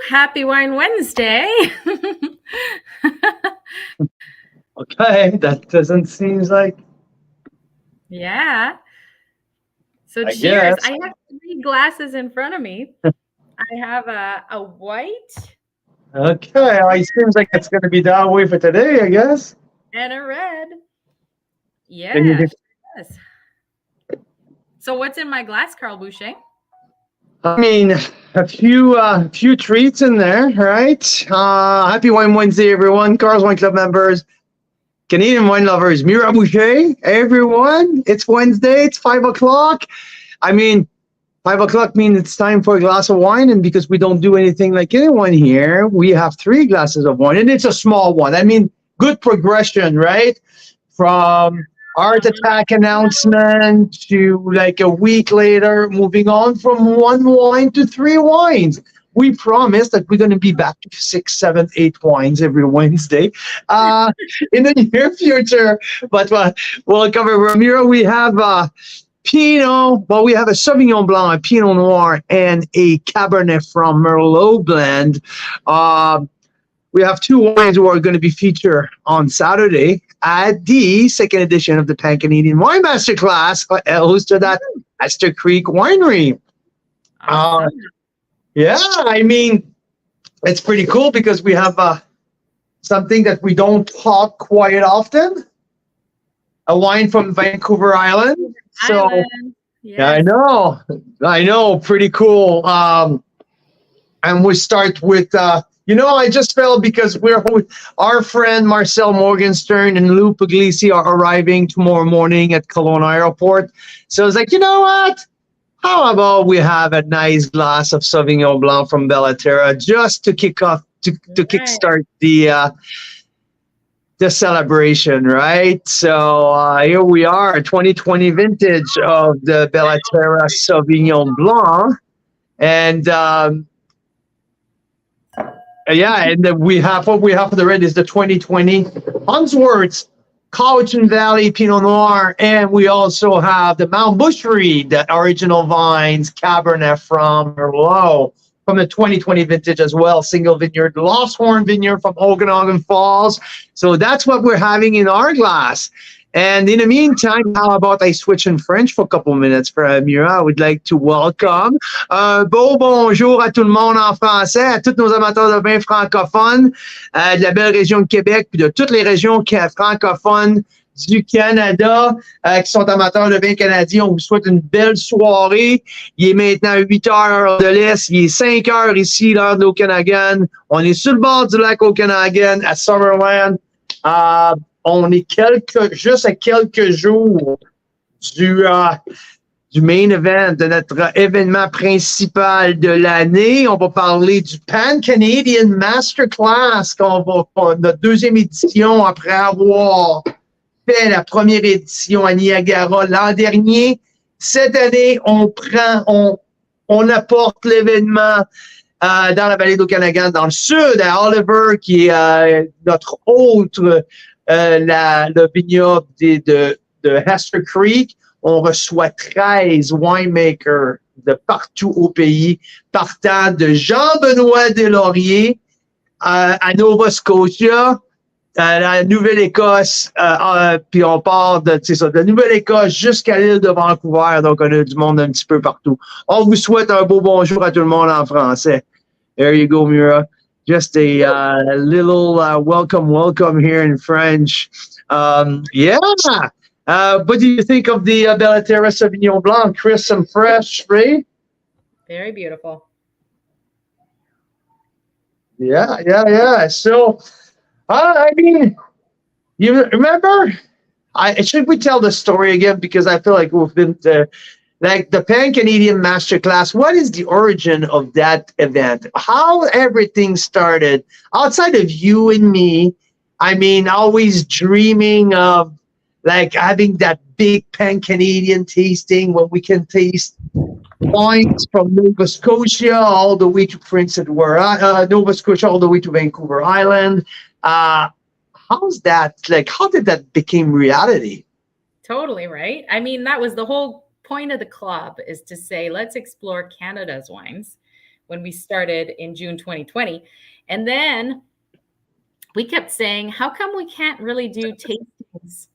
Happy Wine Wednesday. Okay, that doesn't seem like. Yeah. So I cheers. guess. I have 3 glasses in front of me. I have a white Okay, it seems like it's going to be that way for today, I guess. and a red. Can you Yeah, yes. So what's in my glass, Carl Boucher? I mean, a few treats in there, right? Happy Wine Wednesday, everyone. Carl's Wine Club members, Canadian wine lovers, Mira Boucher, everyone. It's Wednesday. It's 5 o'clock. I mean, 5 o'clock means it's time for a glass of wine, and because we don't do anything like anyone here, we have 3 glasses of wine, and it's a small one. I mean, good progression, right? From heart attack announcement to like a week later, moving on from 1 wine to 3 wines. We promise that we're going to be back to 6, 7, 8 wines every Wednesday in the near future. But we'll cover Ramiro. We have Pinot. Well, we have a Sauvignon Blanc, a Pinot Noir, and a Cabernet from Merlot blend. We have 2 wines who are going to be featured on Saturday at the second edition of the Pan-Canadian Wine Masterclass, hosted at Astor Creek Winery. Awesome. Yeah, I mean, it's pretty cool because we have something that we don't talk quite often, a wine from Vancouver Island. So, Yes. I know, pretty cool. And we start with, I just felt because our friend Marcel Morgenstern and Lou Puglisi are arriving tomorrow morning at Kelowna Airport. So I was like, you know what? How about we have a nice glass of Sauvignon Blanc from Bellaterra just to kick off, to kickstart the celebration, right? So here we are, 2020 vintage of the Bellaterra Sauvignon Blanc. And and then what we have for the red is the 2020 Hunsworth's Cowichan Valley Pinot Noir, and we also have the Mount Bushry, the original vines Cabernet from Merlot from the 2020 vintage as well, single vineyard, Lost Horn Vineyard from Okanagan Falls. So that's what we're having in our glass. And in the meantime, how about I switch in French for a couple minutes for Mira? I would like to welcome bonjour à tout le monde en français, à tous nos amateurs de vin francophones de la belle région de Québec, puis de toutes les régions francophones du Canada qui sont amateurs de vin canadien. On vous souhaite une belle soirée. Il est maintenant 8 heures de l'Est. Il est 5 heures ici, l'heure de l'Okanagan. On est sur le bord du lac Okanagan, à Summerland. On est juste à quelques jours du main event, de notre événement principal de l'année. On va parler du Pan-Canadian Masterclass, notre deuxième édition après avoir fait la première édition à Niagara l'an dernier. Cette année, on apporte l'événement dans la vallée d'Okanagan, dans le sud, à Oliver, qui est notre autre le vignoble de Astor Creek. On reçoit 13 winemakers de partout au pays, partant de Jean-Benoît Deslauriers à Nova Scotia, à la Nouvelle-Écosse, puis on part de Nouvelle-Écosse jusqu'à l'île de Vancouver, donc on a du monde un petit peu partout. On vous souhaite un beau bonjour à tout le monde en français. There you go, Mira. Just a little welcome here in French. What do you think of the Bellaterra Sauvignon Blanc? Crisp and fresh, right? Very beautiful. Yeah. So, I mean, you remember? Should we tell the story again? Because I feel like we've been like the Pan-Canadian Masterclass. What is the origin of that event? How everything started outside of you and me? I mean, always dreaming of like having that big Pan-Canadian tasting when we can taste wines from Nova Scotia all the way to Prince Edward, Nova Scotia all the way to Vancouver Island. How's that? Like, how did that become reality? Totally, right? I mean, that was the whole point of the club, is to say, let's explore Canada's wines when we started in June 2020. And then we kept saying, how come we can't really do tastings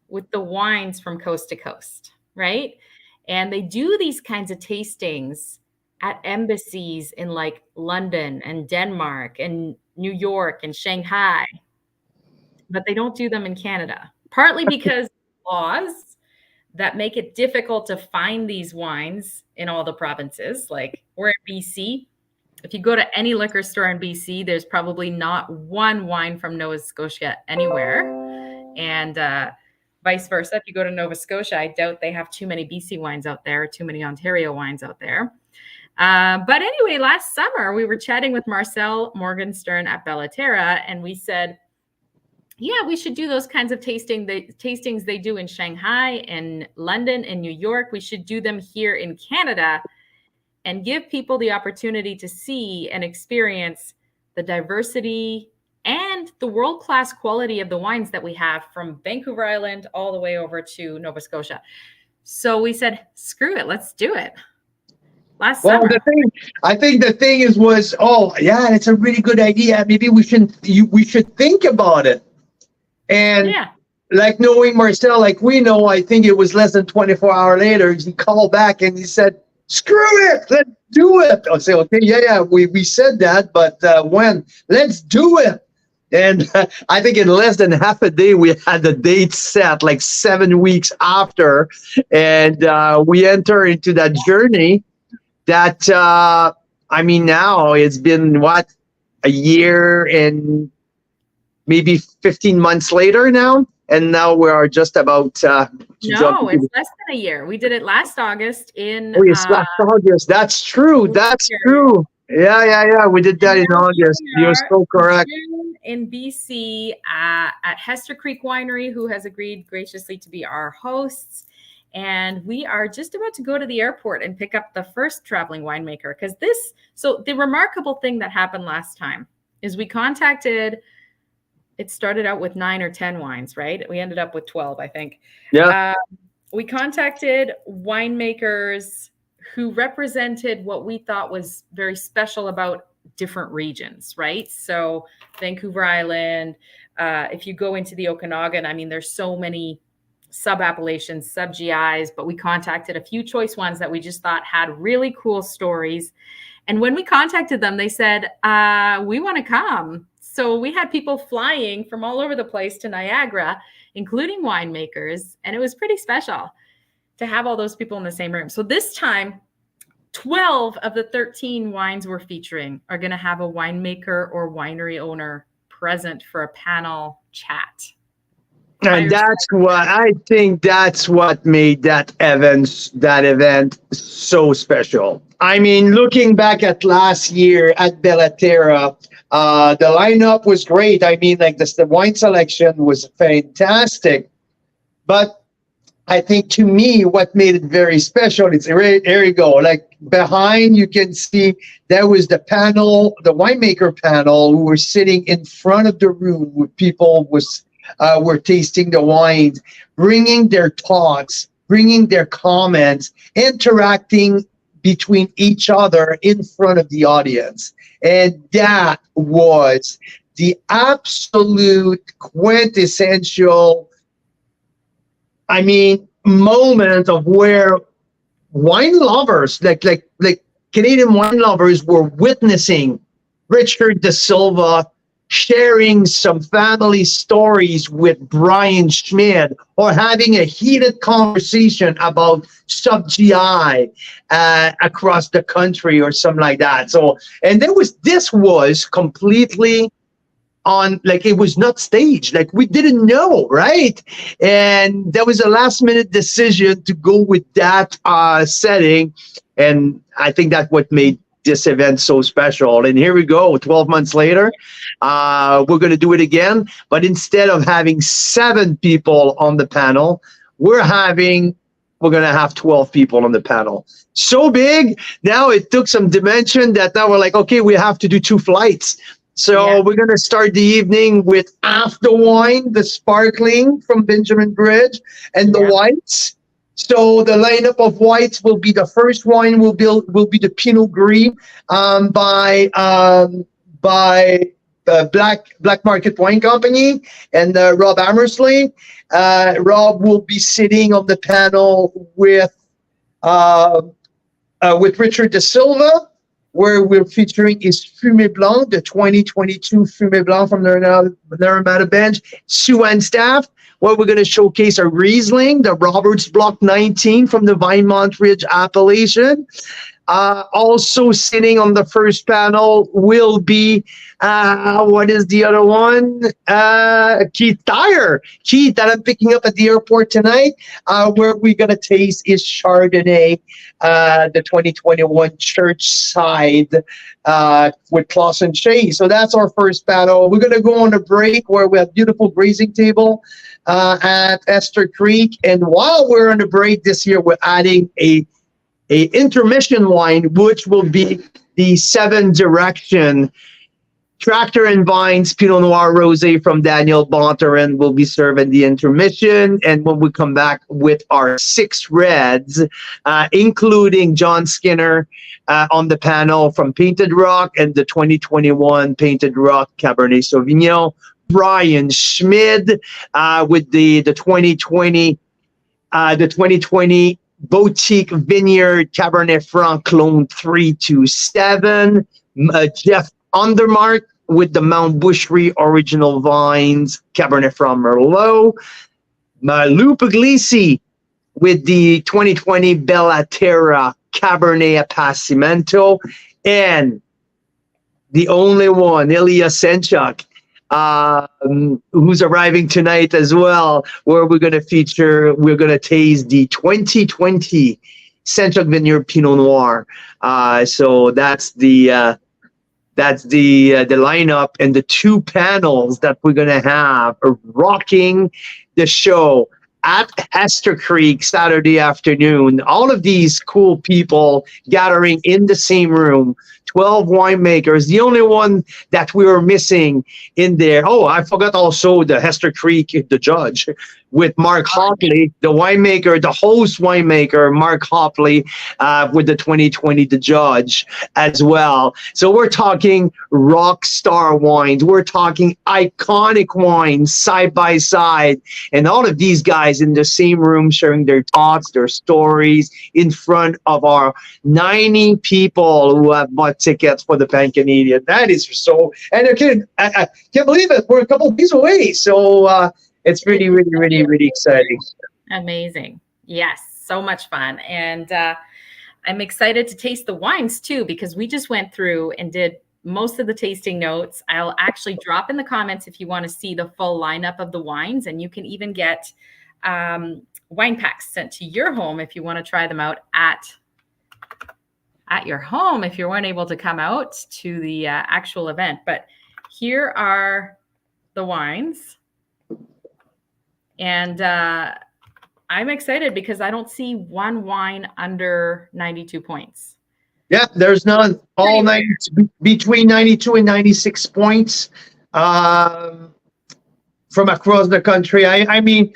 with the wines from coast to coast, right? And they do these kinds of tastings at embassies in like London and Denmark and New York and Shanghai, but they don't do them in Canada, partly because laws that make it difficult to find these wines in all the provinces. Like we're in BC. If you go to any liquor store in BC, there's probably not one wine from Nova Scotia anywhere. And vice versa. If you go to Nova Scotia, I doubt they have too many BC wines out there, too many Ontario wines out there. But anyway, last summer, we were chatting with Marcel Morgenstern at Bellaterra, and we said, yeah, we should do those kinds of tastings they do in Shanghai and London and New York. We should do them here in Canada and give people the opportunity to see and experience the diversity and the world-class quality of the wines that we have from Vancouver Island all the way over to Nova Scotia. So we said, screw it, let's do it. Last summer. I think the thing was, oh yeah, it's a really good idea. Maybe we should think about it. And like knowing Marcel, like we know, I think it was less than 24 hours later, he called back and he said, screw it, let's do it. I'll say, okay, yeah, we said that, but when? Let's do it. And I think in less than half a day, we had the date set, like 7 weeks after. And we enter into that journey that, I mean, now it's been, what, a year and maybe 15 months later now. And now we are just about no, it's less than a year. We did it last August in last August. That's true. That's true. Yeah. We did that in August. You're so correct. In BC at Hester Creek Winery, who has agreed graciously to be our hosts. And we are just about to go to the airport and pick up the first traveling winemaker. So the remarkable thing that happened last time is we contacted, it started out with 9 or 10 wines, right? We ended up with 12, I think. Yeah. We contacted winemakers who represented what we thought was very special about different regions, right? So Vancouver Island, if you go into the Okanagan, I mean, there's so many sub-appellations, sub-GIs, but we contacted a few choice ones that we just thought had really cool stories. And when we contacted them, they said, we want to come. So we had people flying from all over the place to Niagara, including winemakers. And it was pretty special to have all those people in the same room. So this time, 12 of the 13 wines we're featuring are going to have a winemaker or winery owner present for a panel chat. And that's what I think made that event so special. I mean, looking back at last year at Bellaterra, the lineup was great. I mean, like the wine selection was fantastic. But I think to me, what made it very special, there you go. Like behind, you can see there was the panel, the winemaker panel, who were sitting in front of the room where people were tasting the wines, bringing their thoughts, bringing their comments, interacting between each other in front of the audience. And that was the absolute quintessential, I mean, moment of where wine lovers, like Canadian wine lovers, were witnessing Richard De Silva sharing some family stories with Brian Schmidt, or having a heated conversation about sub-GI across the country or something like that. So, and this was completely on, like, it was not staged, like we didn't know, right? And there was a last minute decision to go with that setting. And I think that's what made this event so special. And here we go, 12 months later, we're going to do it again. But instead of having 7 people on the panel, we're going to have 12 people on the panel. So big. Now it took some dimension that now we're like, okay, we have to do 2 flights. So we're going to start the evening with After Wine, the sparkling from Benjamin Bridge, and the whites. So the lineup of whites will be the first wine will be the Pinot Gris by Black Market Wine Company and Rob Amersley. Rob will be sitting on the panel with Richard De Silva, where we're featuring is Fumé Blanc, the 2022 Fumé Blanc from the Naramata bench. Sue and staff, where we're going to showcase a Riesling, the Roberts Block 19 from the Vinemont Ridge appellation. Also sitting on the first panel will be, what is the other one? Keith Dyer. Keith, that I'm picking up at the airport tonight, where we're going to taste is Chardonnay, the 2021 Church Side with Klaus and Shea. So that's our first panel. We're going to go on a break where we have beautiful grazing table at Esther Creek. And while we're on a break this year, we're adding a intermission wine, which will be the Seven Direction Tractor and Vines Pinot Noir Rosé from Daniel Bonterin will be serving the intermission. And when we come back with our 6 reds, including John Skinner on the panel from Painted Rock and the 2021 Painted Rock Cabernet Sauvignon, Brian Schmid with the 2020 Boutique Vineyard Cabernet Franc Clone 327, Jeff Undermark with the Mount Bushry Original Vines Cabernet Franc Merlot, Lou Puglisi with the 2020 Bella Terra Cabernet Appassimento, and the only one, Ilya Senchuk, who's arriving tonight as well, where we're going to taste the 2020 Senchuk Vineyard Pinot Noir. So that's the lineup and the 2 panels that we're going to have rocking the show at Esther Creek Saturday afternoon. All of these cool people gathering in the same room, 12 winemakers. The only one that we were missing in there, oh, I forgot also the Esther Creek, the judge, with Mark Hopley, the winemaker, the host winemaker, Mark Hopley, with the 2020, the judge as well. So we're talking rock star wines. We're talking iconic wines side by side. And all of these guys in the same room sharing their thoughts, their stories in front of our 90 people who have bought tickets for the Pan-Canadian. That is so, and I can't believe it. We're a couple of days away. So, it's really, really, really, really exciting. Amazing. Yes, so much fun. And I'm excited to taste the wines too, because we just went through and did most of the tasting notes. I'll actually drop in the comments if you want to see the full lineup of the wines, and you can even get wine packs sent to your home if you want to try them out at your home if you weren't able to come out to the actual event. But here are the wines. And I'm excited because I don't see one wine under 92 points. Yeah, there's none. All 90, between 92 and 96 points from across the country. I mean,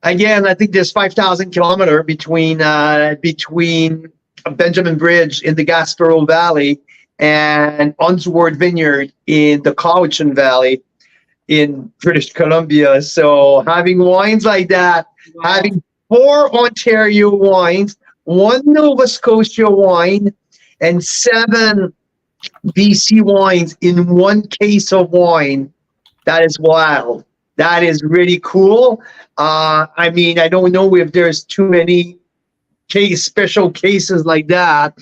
again, I think there's 5,000 kilometers between Benjamin Bridge in the Gaspereau Valley and Unsworth Vineyard in the Cowichan Valley in British Columbia. So having wines like that, wow. Having 4 Ontario wines, 1 Nova Scotia wine, and 7 BC wines in 1 case of wine, that is wild. That is really cool. I mean, I don't know if there's too many special cases like that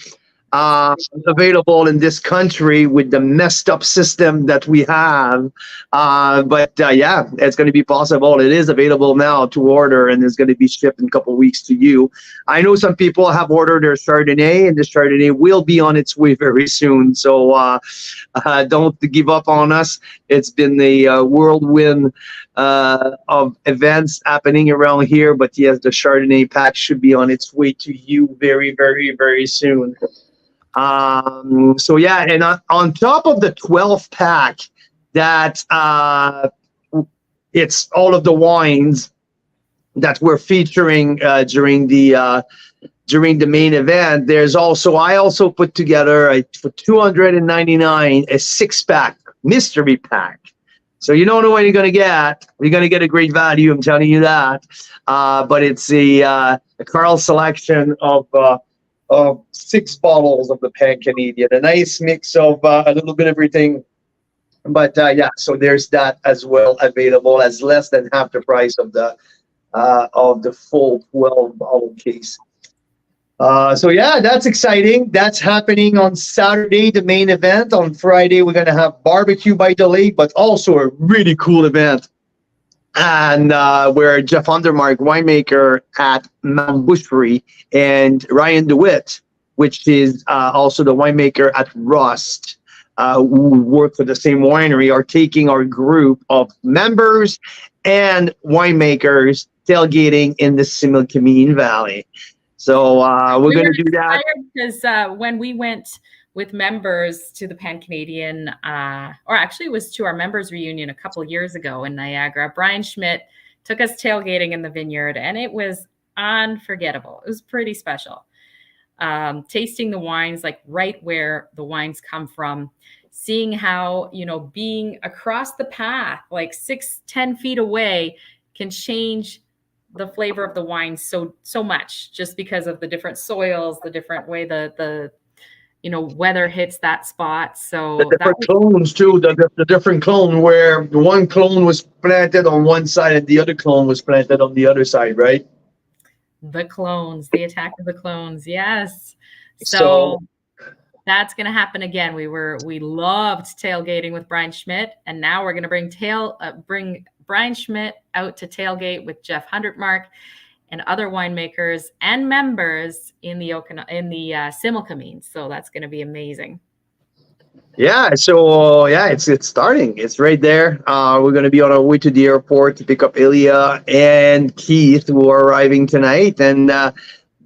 available in this country with the messed up system that we have. But yeah, it's going to be possible. It is available now to order, and it's going to be shipped in a couple of weeks to you. I know some people have ordered their Chardonnay, and the Chardonnay will be on its way very soon. So don't give up on us. It's been the whirlwind of events happening around here. But yes, the Chardonnay pack should be on its way to you very, very, very soon. So yeah, and on top of the 12 pack that it's all of the wines, that we're featuring during the main event. There's also, I also put together for $299 a 6-pack mystery pack. So you don't know what you're going to get. You're going to get a great value. I'm telling you that. But it's a Carl selection of 6 bottles of the Pan-Canadian, a nice mix of a little bit of everything. But yeah, so there's that as well available, as less than half the price of the full 12-bottle case. So yeah, that's exciting. That's happening on Saturday, the main event. On Friday, we're going to have barbecue by the lake, but also a really cool event. And where Jeff Undermark, winemaker at Mount Bushbury, and Ryan DeWitt, which is also the winemaker at Rust, who work for the same winery, are taking our group of members and winemakers tailgating in the Similkameen Valley. So we're going to do that. Because when we went with members to the Pan-Canadian, or actually it was to our members reunion a couple years ago in Niagara, Brian Schmidt took us tailgating in the vineyard, and it was unforgettable. It was pretty special. Tasting the wines, like right where the wines come from, seeing how, being across the path, like 6-10 feet away, can change the flavor of the wine so much, just because of the different soils, the different way the weather hits that spot. So the different clones too, the different clone, where the one clone was planted on one side and the other clone was planted on the other side, right? The clones, the attack of the clones. Yes. So that's going to happen again. We loved tailgating with Brian Schmidt, and now we're going to bring Brian Schmidt out to tailgate with Jeff Undermark and other winemakers and members in the Similkameen. So that's going to be amazing. Yeah. So it's starting. It's right there. We're going to be on our way to the airport to pick up Ilya and Keith, who are arriving tonight, and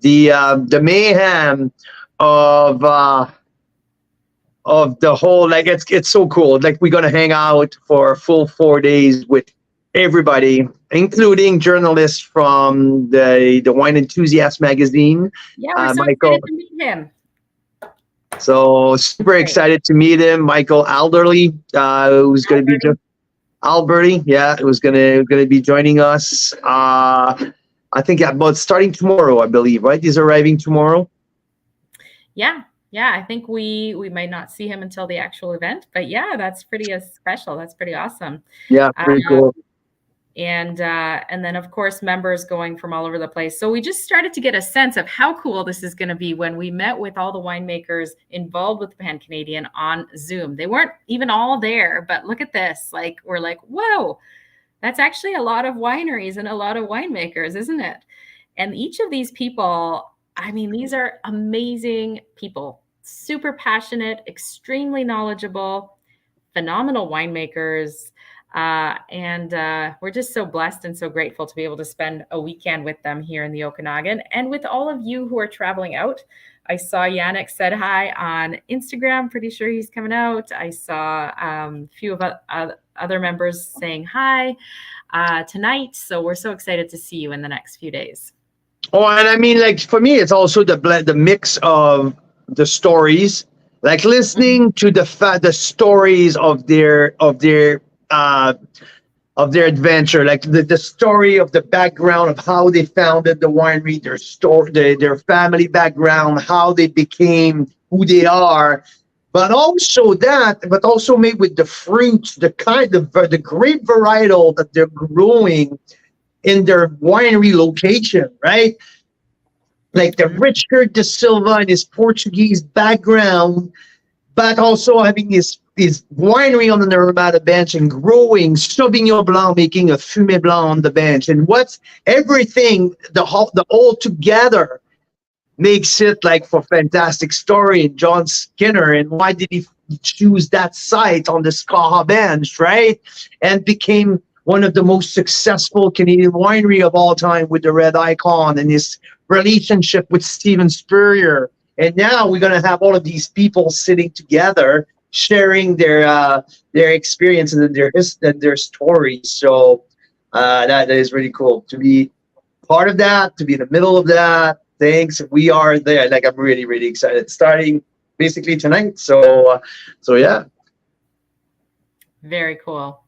the mayhem of the whole, like, it's so cool. Like, we're going to hang out for a full 4 days with everybody, including journalists from the Wine Enthusiast magazine. Yeah, we're so excited to meet him. So super excited to meet him, Michael Alderley, who's going to be just Alberti. Yeah, who's going to be joining us. I think about starting tomorrow, I believe. Right, he's arriving tomorrow. Yeah, I think we might not see him until the actual event, but yeah, that's pretty special. That's pretty awesome. Yeah, pretty cool. And then, of course, members going from all over the place. So we just started to get a sense of how cool this is going to be when we met with all the winemakers involved with the Pan-Canadian on Zoom. They weren't even all there, but look at this. Like, we're like, whoa, that's actually a lot of wineries and a lot of winemakers, isn't it? And each of these people, I mean, these are amazing people, super passionate, extremely knowledgeable, phenomenal winemakers. And we're just so blessed and so grateful to be able to spend a weekend with them here in the Okanagan, and with all of you who are traveling out. I saw Yannick said hi on Instagram. Pretty sure he's coming out. I saw a few of other members saying hi tonight. So we're so excited to see you in the next few days. Oh, and I mean, like, for me, it's also the mix of the stories, like listening to the stories of their adventure, like the story of the background of how they founded the winery, their story, their family background, how they became who they are, but also made with the fruits, the grape varietal that they're growing in their winery location, right? Like the Richard de Silva and his Portuguese background, but also having his winery on the Naramata bench and growing Sauvignon Blanc, making a Fumé Blanc on the bench. And what's everything, the all together makes it like for fantastic story. And John Skinner, and why did he choose that site on the Skaha bench, right? And became one of the most successful Canadian winery of all time with the Red Icon, and his relationship with Steven Spurrier. And now we're going to have all of these people sitting together, sharing their experience and their stories. So that is really cool to be part of that, to be in the middle of that. Thanks. We are there. Like, I'm really, really excited. Starting basically tonight. So yeah. Very cool.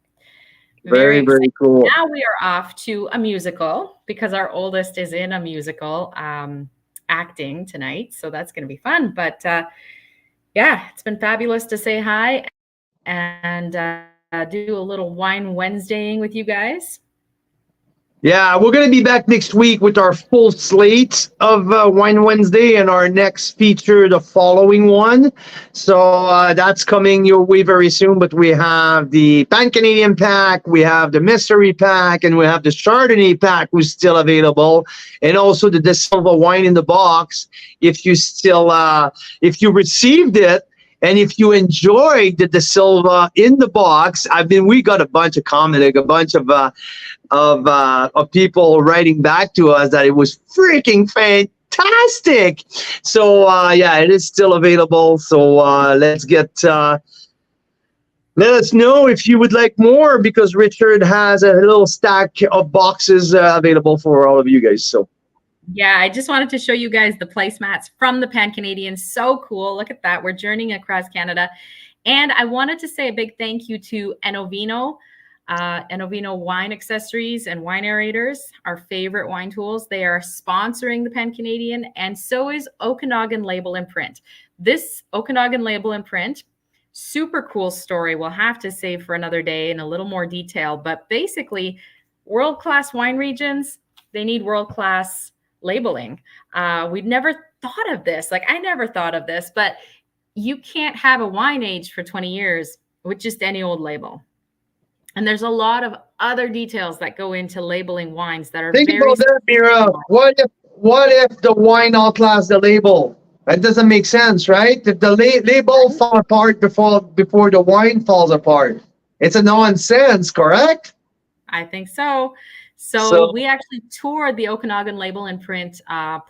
Very, very cool. Now we are off to a musical because our oldest is in a musical acting tonight. So that's going to be fun. But yeah, it's been fabulous to say hi and do a little Wine Wednesdaying with you guys. Yeah, we're going to be back next week with our full slate of Wine Wednesday and our next feature, the following one. So that's coming your way very soon. But we have the Pan-Canadian pack, we have the Mystery pack, and we have the Chardonnay pack, who's still available, and also the De Silva wine in the box. If you still, if you received it, and if you enjoyed the De Silva in the box, I mean, we got a bunch of commenting, a bunch of people writing back to us that it was freaking fantastic. So yeah, it is still available. So let's get let us know if you would like more, because Richard has a little stack of boxes available for all of you guys. So yeah, I just wanted to show you guys the placemats from the Pan-Canadian. So cool. Look at that. We're journeying across Canada. And I wanted to say a big thank you to Enovino Wine Accessories and Wine Aerators, our favorite wine tools. They are sponsoring the Pan-Canadian, and so is Okanagan Label and Print. This Okanagan Label and Print, super cool story. We'll have to save for another day in a little more detail. But basically, world-class wine regions, they need world-class labeling. We'd never thought of this. Like, I never thought of this, but you can't have a wine aged for 20 years with just any old label. And there's a lot of other details that go into labeling wines that are think about that, Mira. What if the wine outlasts the label? That doesn't make sense, right? If the label falls apart before the wine falls apart, it's a nonsense, correct? I think so. So we actually toured the Okanagan Label and Print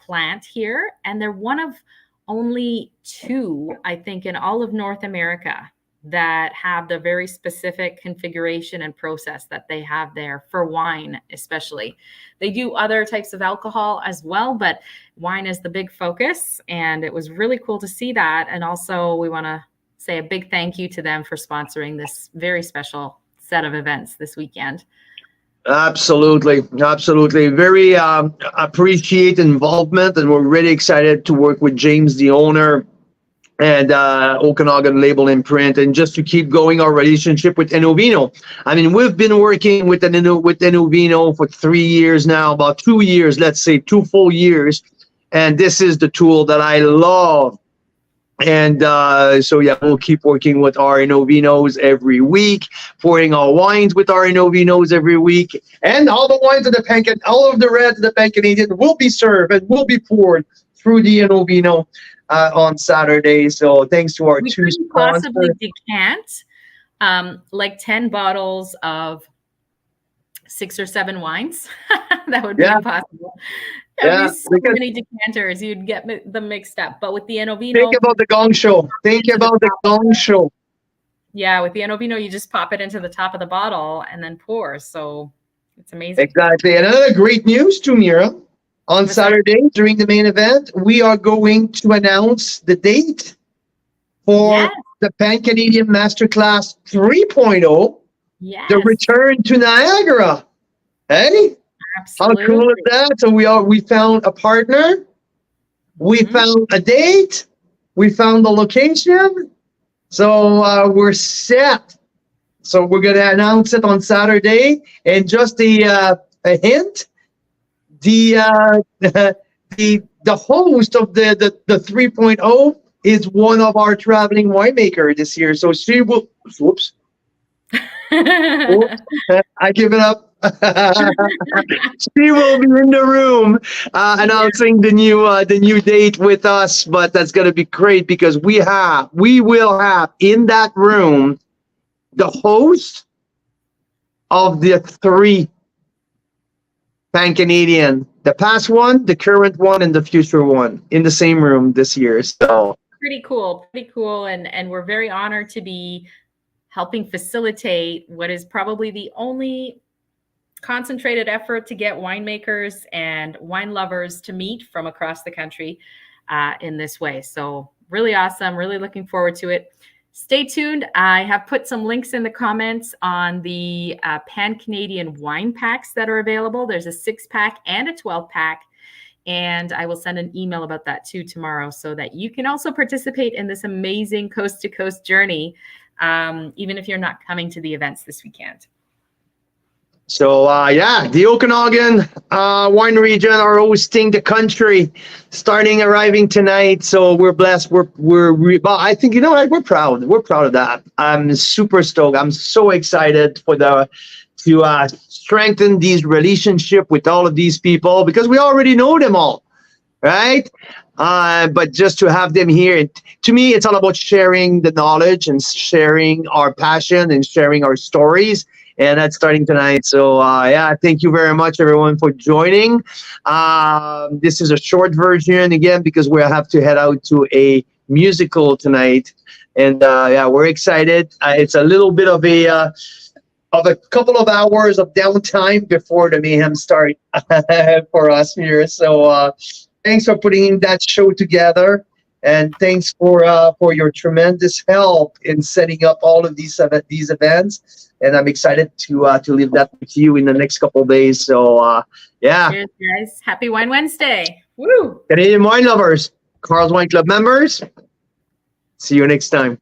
plant here, and they're one of only two, I think, in all of North America that have the very specific configuration and process that they have there for wine, especially. They do other types of alcohol as well, but wine is the big focus, and it was really cool to see that. And also, we want to say a big thank you to them for sponsoring this very special set of events this weekend. Absolutely. Very appreciate involvement, and we're really excited to work with James, the owner, and Okanagan Label and Print, and just to keep going our relationship with Enovino. I mean, we've been working with Enovino for 3 years now, about 2 years, let's say 2 full years, and this is the tool that I love. And so yeah, we'll keep working with our Enovinos every week, pouring our wines with our Enovinos every week, and all the wines of the all of the reds of the Pan-Canadian will be served and will be poured through the Enovino on Saturday. So thanks to our two sponsors. Possibly decant like 10 bottles of 6 or 7 wines. That would be impossible. There'd be so many decanters, you'd get them mixed up. But with the Enovino, think about the gong show. Yeah, with the Enovino, you just pop it into the top of the bottle and then pour. So it's amazing. Exactly. And another great news too, Mira. On Saturday, during the main event, we are going to announce the date for the Pan-Canadian Masterclass 3.0, the return to Niagara. Hey? Absolutely. How cool is that? So we found a partner, we found a date, we found the location, so we're set. So we're going to announce it on Saturday, and just a hint, the host of the 3.0 is one of our traveling winemaker this year. So she will, whoops, I give it up. She will be in the room announcing the new date with us, but that's going to be great because we will have in that room the host of the 3 Pan-Canadian, the past one, the current one, and the future one in the same room this year. So pretty cool, and we're very honored to be helping facilitate what is probably the only concentrated effort to get winemakers and wine lovers to meet from across the country in this way. So really awesome. Really looking forward to it. Stay tuned. I have put some links in the comments on the Pan-Canadian wine packs that are available. There's a 6-pack and a 12-pack. And I will send an email about that too tomorrow so that you can also participate in this amazing coast-to-coast journey, even if you're not coming to the events this weekend. So, the Okanagan wine region are hosting the country, arriving tonight. So we're blessed. I think, you know what, we're proud. We're proud of that. I'm super stoked. I'm so excited to strengthen these relationship with all of these people because we already know them all, right? But just to have them here, to me, it's all about sharing the knowledge and sharing our passion and sharing our stories. And that's starting tonight. So, thank you very much, everyone, for joining. This is a short version, again, because we have to head out to a musical tonight. And, we're excited. It's a little bit of a couple of hours of downtime before the mayhem start for us here. So, thanks for putting that show together. And thanks for your tremendous help in setting up all of these events. And I'm excited to leave that with you in the next couple of days. So, Cheers, guys. Happy Wine Wednesday. Woo! Canadian wine lovers, Carl's Wine Club members, see you next time.